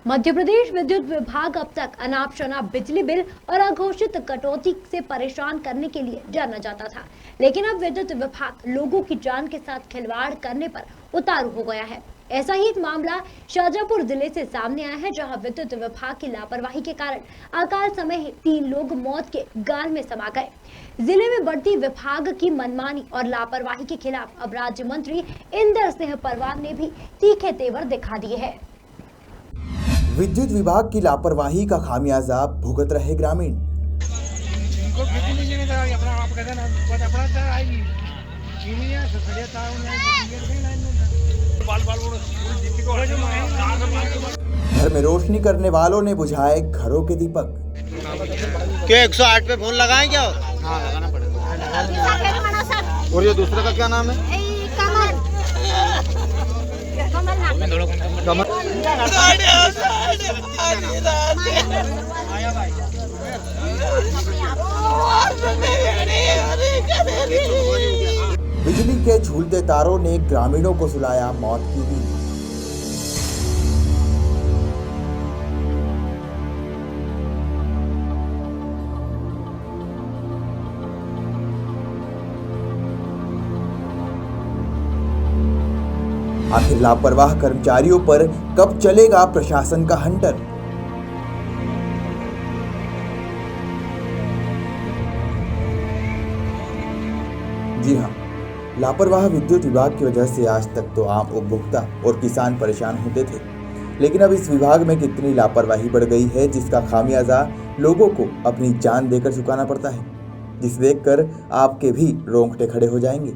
मध्य प्रदेश विद्युत विभाग अब तक अनाप शनाप बिजली बिल और अघोषित कटौती से परेशान करने के लिए जाना जाता था, लेकिन अब विद्युत विभाग लोगों की जान के साथ खिलवाड़ करने पर उतारू हो गया है। ऐसा ही एक मामला शाजापुर जिले से सामने आया है, जहां विद्युत विभाग की लापरवाही के कारण अकाल समय ही 3 लोग मौत के गाल में समा गए। जिले में बढ़ती विभाग की मनमानी और लापरवाही के खिलाफ अब राज्य मंत्री इंदर सिंह परमार ने भी तीखे तेवर दिखा दिए हैं। विद्युत विभाग की लापरवाही का खामियाजा भुगत रहे ग्रामीण। घर में रोशनी करने वालों ने बुझाए घरों के दीपक। क्या 108 पे फोन लगाएं क्या? हाँ, लगाना पड़ेगा। और ये दूसरे का क्या नाम है? बिजली के झूलते तारों ने ग्रामीणों को सुलाया मौत की नींद। आखिर लापरवाह कर्मचारियों पर कब चलेगा प्रशासन का हंटर? जी हाँ, लापरवाह विद्युत विभाग की वजह से आज तक तो आम उपभोक्ता और किसान परेशान होते थे, लेकिन अब इस विभाग में कितनी लापरवाही बढ़ गई है, जिसका खामियाजा लोगों को अपनी जान देकर चुकाना पड़ता है, जिसे देखकर आपके भी रोंगटे खड़े हो जाएंगे।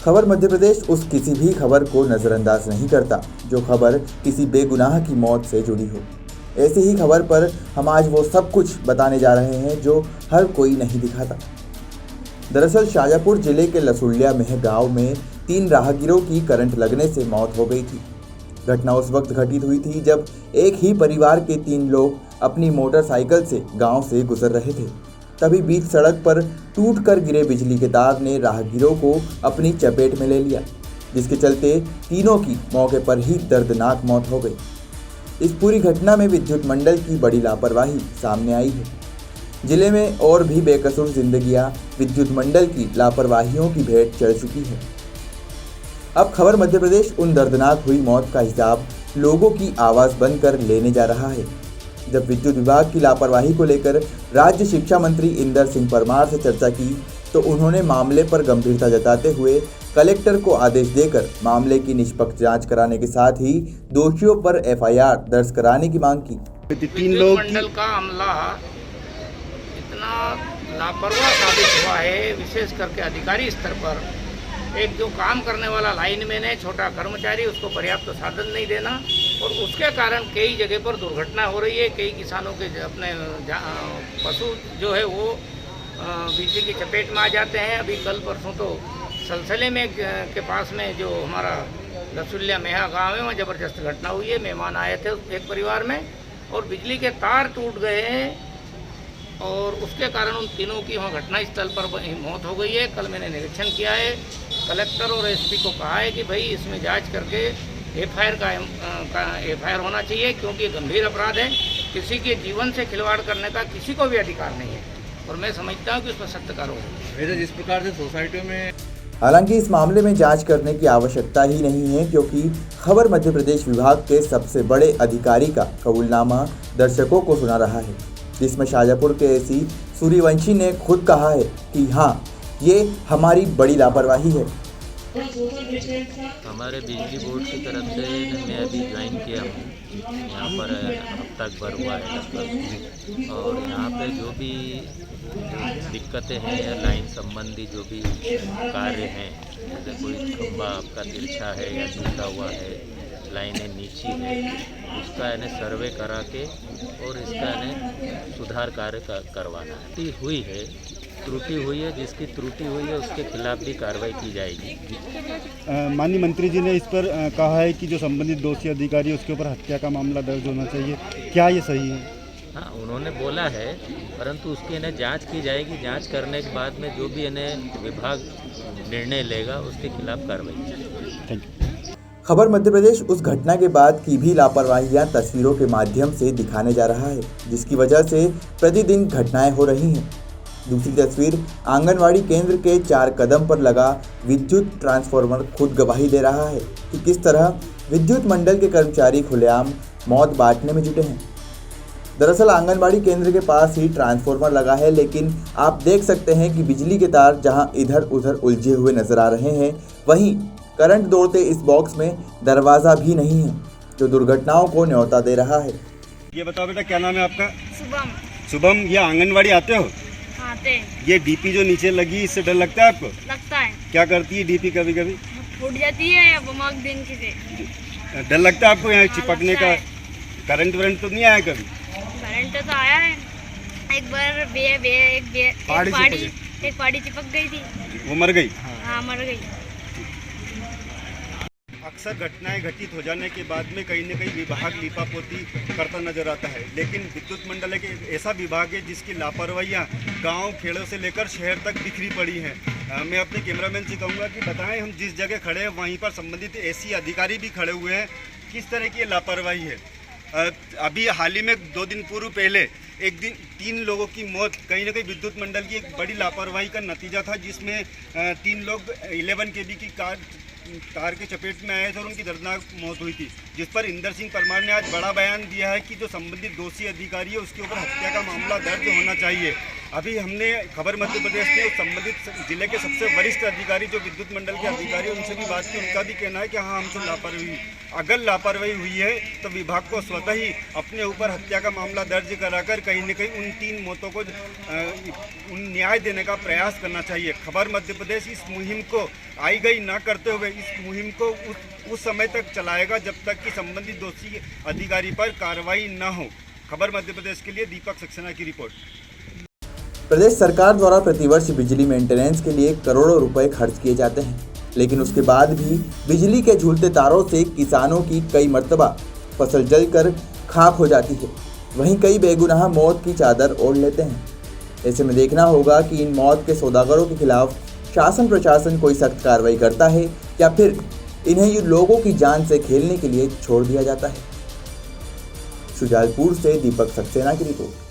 खबर मध्य प्रदेश उस किसी भी खबर को नजरअंदाज नहीं करता जो खबर किसी बेगुनाह की मौत से जुड़ी हो। ऐसी ही खबर पर हम आज वो सब कुछ बताने जा रहे हैं जो हर कोई नहीं दिखाता। दरअसल शाजापुर जिले के लसुलिया मेह गांव में 3 राहगीरों की करंट लगने से मौत हो गई थी। घटना उस वक्त घटित हुई थी जब एक ही परिवार के 3 लोग अपनी मोटरसाइकिल से गांव से गुजर रहे थे। तभी बीच सड़क पर टूटकर गिरे बिजली के तार ने राहगीरों को अपनी चपेट में ले लिया, जिसके चलते तीनों की मौके पर ही दर्दनाक मौत हो गई। इस पूरी घटना में विद्युत मंडल की बड़ी लापरवाही सामने आई है। जिले में और भी बेकसूर जिंदगियां विद्युत मंडल की लापरवाहियों की भेंट चढ़ चुकी है। अब खबर मध्य प्रदेश उन दर्दनाक हुई मौत का हिसाब लोगों की आवाज़ बनकर लेने जा रहा है। जब विद्युत विभाग की लापरवाही को लेकर राज्य शिक्षा मंत्री इंदर सिंह परमार से चर्चा की तो उन्होंने मामले पर गंभीरता जताते हुए कलेक्टर को आदेश देकर मामले की निष्पक्ष जांच कराने के साथ ही दोषियों पर FIR दर्ज कराने की मांग की। 3 लोग मंडल का अमला इतना लापरवाह साबित हुआ है, विशेष करके अधिकारी स्तर पर। एक जो काम करने वाला लाइनमैन है, छोटा कर्मचारी, उसको पर्याप्त साधन नहीं देना और उसके कारण कई जगह पर दुर्घटना हो रही है। कई किसानों के अपने पशु जो है वो बिजली की चपेट में आ जाते हैं। अभी कल परसों तो सलसले में के पास में जो हमारा लसुलिया मेहा गांव है, वहाँ ज़बरदस्त घटना हुई है। मेहमान आए थे एक परिवार में और बिजली के तार टूट गए हैं और उसके कारण उन तीनों की वहाँ घटनास्थल पर मौत हो गई है। कल मैंने निरीक्षण किया है, कलेक्टर और SP को कहा है कि भाई इसमें जांच करके FIR होना चाहिए, क्योंकि गंभीर अपराध है। किसी के जीवन से खिलवाड़ करने का किसी को भी अधिकार नहीं है और मैं समझता हूँ कि उस पर सख्त कार्रवाई हो। जिस प्रकार से सोसाइटियों में, हालांकि इस मामले में जांच करने की आवश्यकता ही नहीं है, क्योंकि खबर मध्य प्रदेश विभाग के सबसे बड़े अधिकारी का कबूलनामा दर्शकों को सुना रहा है, जिसमें शाजापुर के AC सूर्यवंशी ने खुद कहा है कि हाँ, ये हमारी बड़ी लापरवाही है। हमारे बिजली बोर्ड की तरफ से मैं अभी ज्वाइन किया हूँ, यहाँ पर हफ्ता भर हुआ है लगभग, और यहाँ पे जो भी दिक्कतें हैं या लाइन संबंधी जो भी कार्य हैं, जैसे कोई खंभा आपका तिरछा है या टूटा हुआ है, लाइनें नीची है, उसका इन्हें सर्वे करा के और इसका इन्हें सुधार कार्य करवाना हुई है। त्रुटि हुई है, जिसकी त्रुटि हुई है उसके खिलाफ भी कार्रवाई की जाएगी। माननीय मंत्री जी ने इस पर कहा है कि जो संबंधित दोषी अधिकारी है उसके ऊपर हत्या का मामला दर्ज होना चाहिए, क्या ये सही है? हाँ, उन्होंने बोला है, परंतु उसकी इन्हें जांच की जाएगी। जांच करने के बाद में जो भी इन्हें विभाग निर्णय लेगा उसके खिलाफ कार्रवाई। Thank you. खबर मध्य प्रदेश उस घटना के बाद की भी लापरवाहियां तस्वीरों के माध्यम से दिखाने जा रहा है, जिसकी वजह से प्रतिदिन घटनाएं हो रही हैं। दूसरी तस्वीर आंगनवाड़ी केंद्र के 4 कदम पर लगा विद्युत ट्रांसफार्मर खुद गवाही दे रहा है कि किस तरह विद्युत मंडल के कर्मचारी खुलेआम मौत बांटने में जुटे हैं। दरअसल आंगनवाड़ी केंद्र के पास ही ट्रांसफार्मर लगा है, लेकिन आप देख सकते हैं कि बिजली के तार जहां इधर उधर उलझे हुए नजर आ रहे हैं, वहीं करंट दौड़ते इस बॉक्स में दरवाज़ा भी नहीं है, जो दुर्घटनाओं को न्योता दे रहा है। ये बताओ बेटा, क्या नाम है आपका? शुभम। शुभम, ये आंगनवाड़ी आते हो? आते। ये डीपी जो नीचे लगी, इससे डर लगता है आपको? लगता है। क्या करती है डीपी? कभी कभी फूट जाती है या बमक दिन से। डर लगता है आपको यहाँ हाँ, चिपकने लगता का? है। करंट वरंट तो नहीं आया कभी? करंट तो आया है एक बार। एक पाड़ी चिपक गई थी। वो मर गई? हाँ, मर गई। अक्सर घटनाएं घटित हो जाने के बाद में कहीं न कहीं विभाग लीपापोती करता नजर आता है, लेकिन विद्युत मंडल एक ऐसा विभाग है जिसकी लापरवाहियां गांव खेड़ों से लेकर शहर तक बिखरी पड़ी हैं। मैं अपने कैमरामैन से कहूँगा कि बताएं, हम जिस जगह खड़े हैं वहीं पर संबंधित ऐसी अधिकारी भी खड़े हुए हैं, किस तरह की लापरवाही है। अभी हाल ही में 2 दिन पूर्व पहले एक दिन 3 लोगों की मौत कहीं ना कहीं विद्युत मंडल की एक बड़ी लापरवाही का नतीजा था, जिसमें 3 लोग 11 kV की कार के चपेट में आए थे और उनकी दर्दनाक मौत हुई थी, जिस पर इंदर सिंह परमार ने आज बड़ा बयान दिया है कि जो संबंधित दोषी अधिकारी है उसके ऊपर हत्या का मामला दर्ज होना चाहिए। अभी हमने खबर मध्य प्रदेश में संबंधित जिले के सबसे वरिष्ठ अधिकारी जो विद्युत मंडल के अधिकारी हैं उनसे भी बात की। उनका भी कहना है कि हाँ, हमसे लापरवाही, अगर लापरवाही हुई है तो विभाग को स्वतः ही अपने ऊपर हत्या का मामला दर्ज कराकर कहीं न कहीं उन 3 मौतों को न्याय देने का प्रयास करना चाहिए। खबर मध्य प्रदेश इस मुहिम को आई गई ना करते हुए इस मुहिम को उस समय तक चलाएगा जब तक कि संबंधित दोषी अधिकारी पर कार्रवाई न हो। खबर मध्य प्रदेश के लिए दीपक सक्सेना की रिपोर्ट। प्रदेश सरकार द्वारा प्रतिवर्ष बिजली मेंटेनेंस के लिए करोड़ों रुपए खर्च किए जाते हैं, लेकिन उसके बाद भी बिजली के झूलते तारों से किसानों की कई मर्तबा फसल जलकर खाक हो जाती है। वहीं कई बेगुनाह मौत की चादर ओढ़ लेते हैं। ऐसे में देखना होगा कि इन मौत के सौदागरों के खिलाफ शासन प्रशासन कोई सख्त कार्रवाई करता है या फिर इन्हें ये लोगों की जान से खेलने के लिए छोड़ दिया जाता है। शुजालपुर से दीपक सक्सेना की रिपोर्ट।